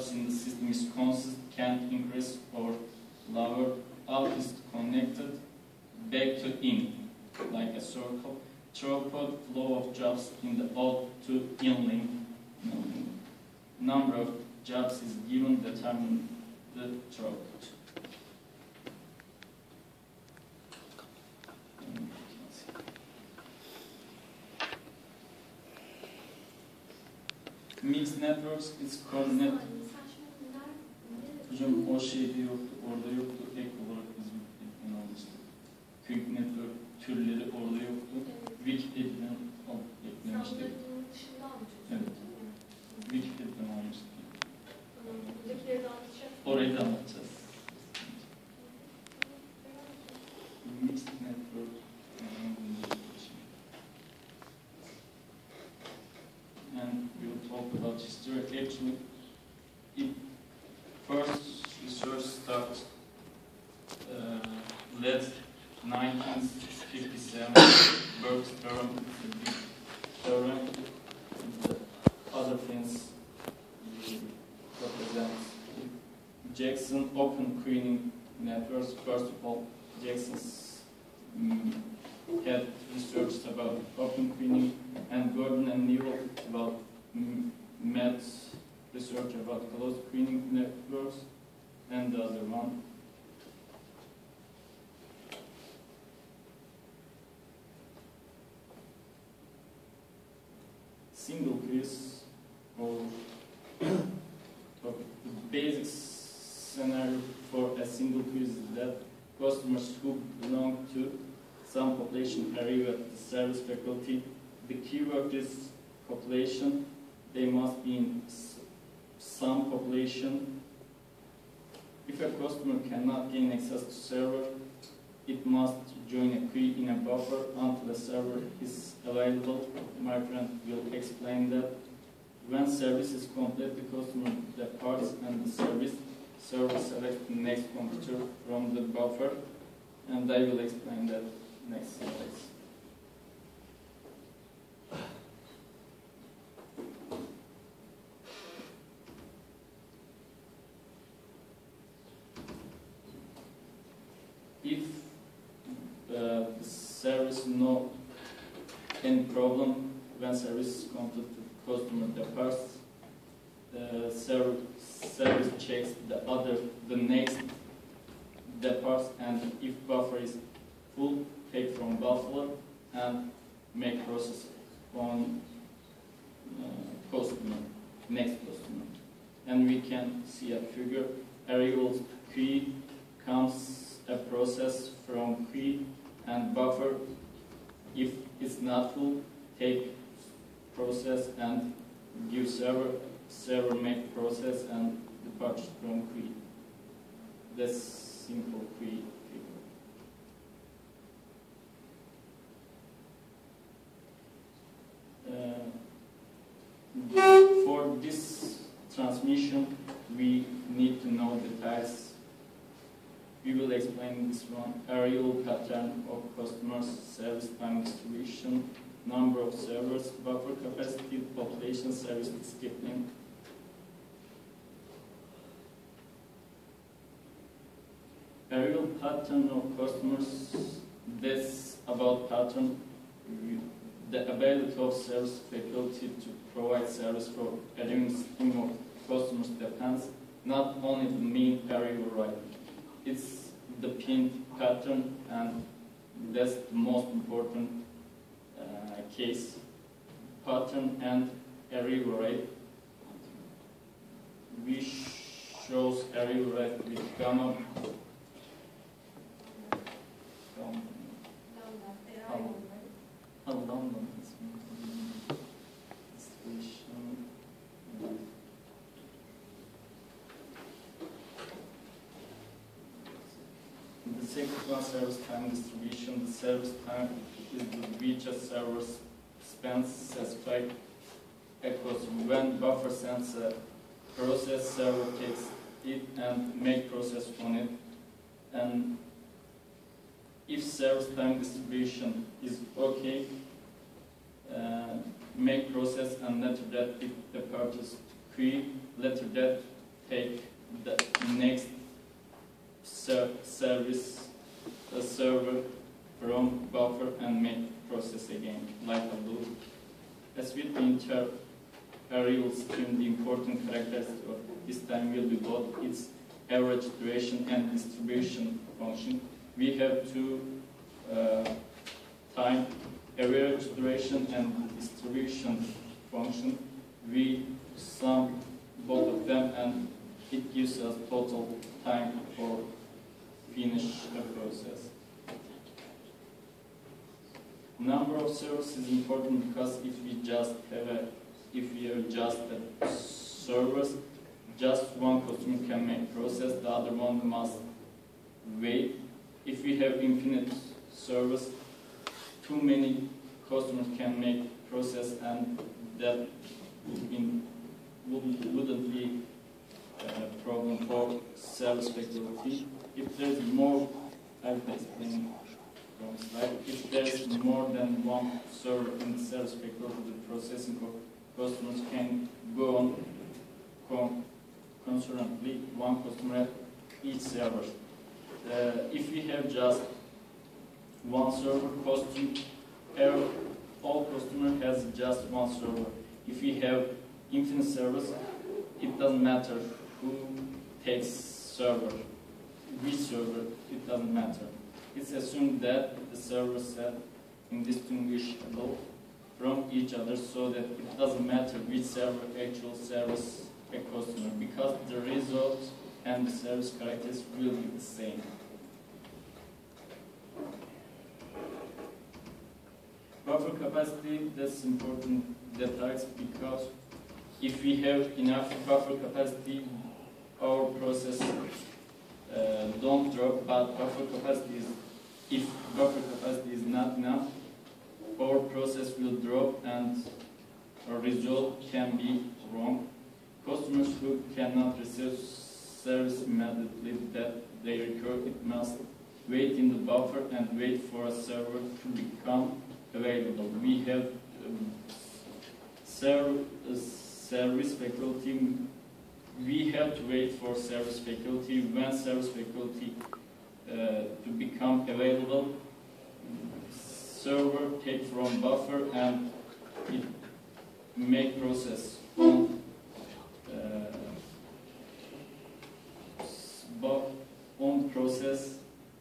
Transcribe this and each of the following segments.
jobs in the system is constant, can increase or lower. Out is connected, back to in, like a circle. Throughput, flow of jobs in the out to in link. Number of jobs is given, determine the throughput. Mixed networks is coordinate. Hocam o şeyde yoktu, orada yoktu. Ek olarak biz Wikipedia'dan almıştık. Quick network türleri orada yoktu. Wikipedia'dan eklemiştik. Evet. Wikipedia'dan almıştık. Orayı da anlatacağız. Mixed network. And we'll talk about history. Actually, first research started late 1957. Burke's theorem is a big theorem. The other things represent Jackson open queuing networks. First of all, Jackson's had researched about open queuing, and Gordon and Newell about Matt's research about closed queuing networks, and the other one. Single queues, or the basic scenario for a single queue is that customers who belong to some population area at the service faculty, the keyword is population. They must be in some population. If a customer cannot gain access to server, it must join a queue in a buffer until the server is available. My friend will explain that. When service is complete, the customer departs and the server selects the next computer from the buffer, and I will explain that next slides. If the service no any problem when service is complete, the customer departs. The service checks the next departs, and if buffer is full, take from buffer and make process on customer, next customer. And we can see a figure. Arrival queue comes a process from queue and buffer. If it's not full, take process and give server make process and depart from queue. That's simple queue figure. For this transmission, we need to know details. We will explain this one. Aerial pattern of customers, service time distribution, number of servers, buffer capacity, population, service discipline. Aerial pattern of customers, that's about pattern. The ability of service faculty to provide service for a given stream of customers depends not only the mean aerial right. It's the pin pattern, and that's the most important case. Pattern and array rate. We shows array rate with gamma. The second one, service time distribution. The service time is the which a server spends specified equals when buffer sends a process, server takes it and make process on it. And if service time distribution is okay, make process and later that it departs queue, later that take the next service server from buffer and make process again, like a loop. As with the inter-aerial stream, the important characteristic of this time will be both its average duration and distribution function. We have two time average duration and distribution function. We sum both of them and it gives us total time for finish a process. Number of servers is important because if we have just servers, just one customer can make process, the other one must wait. If we have infinite servers, too many customers can make process, and that wouldn't be a problem for service spectrality. If there is more, I will explain from slide. If there is more than one server in the service spectrality, the processing of customers can go on concurrently, one customer at each server. If we have just one server, all customer has just one server. If we have infinite servers, it doesn't matter who takes server, which server, it doesn't matter. It's assumed that the servers are indistinguishable from each other, so that it doesn't matter which server actual serves a customer, because the result and the service characteristics will be the same. Buffer capacity, that's important details, because if we have enough buffer capacity, our process don't drop, but if buffer capacity is not enough, our process will drop and a result can be wrong. Customers who cannot receive service immediately that they require, it must wait in the buffer and wait for a server to become available. We have service faculty. We have to wait for service faculty. When service faculty to become available, server take from buffer and it make process on process,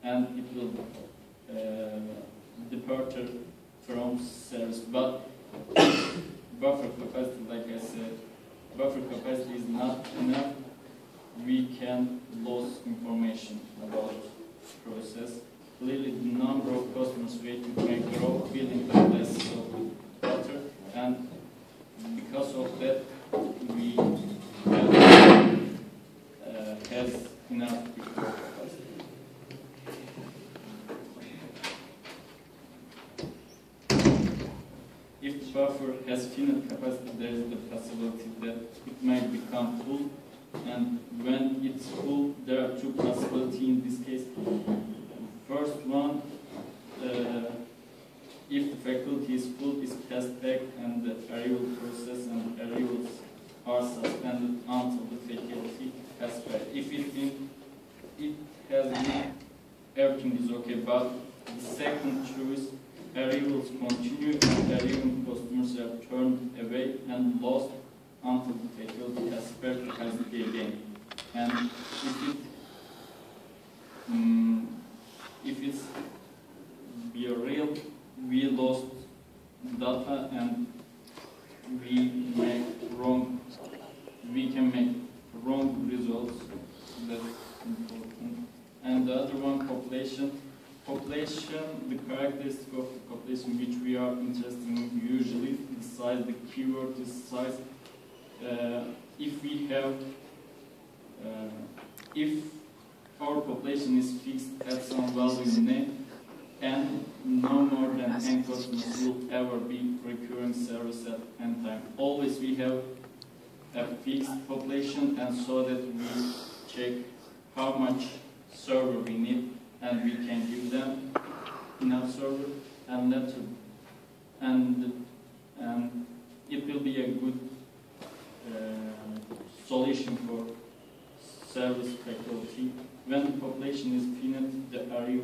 and it will depart from service. But buffer capacity, like I said, buffer capacity is not enough. We can lose information about process. Clearly, the number of customers waiting may grow, filling the less of water, and because of that, we have enough buffer capacity. If the buffer has finite capacity, there is the possibility that it might become full, and when it's full, there are two possibilities in this case. First one, if the faculty is full, is passed back and the arrival process and arrivals are suspended until the faculty has back. If it has been, everything is okay, but the second choice, arrivals continue and arriving customers are turned away and lost until the faculty has spared capacity again. And if it's be a real, we lost data and we can make wrong results. That's important. And the other one, population. Population, the characteristic of the population which we are interested in usually, the size, the keyword is size. If our population is fixed at some value in n, and no more than n customers will ever be recurring service at n time. Always we have a fixed population, and so that we check how much server we need, and we can give them enough server, and it will be a good solution for service faculty. When the population is finite, the area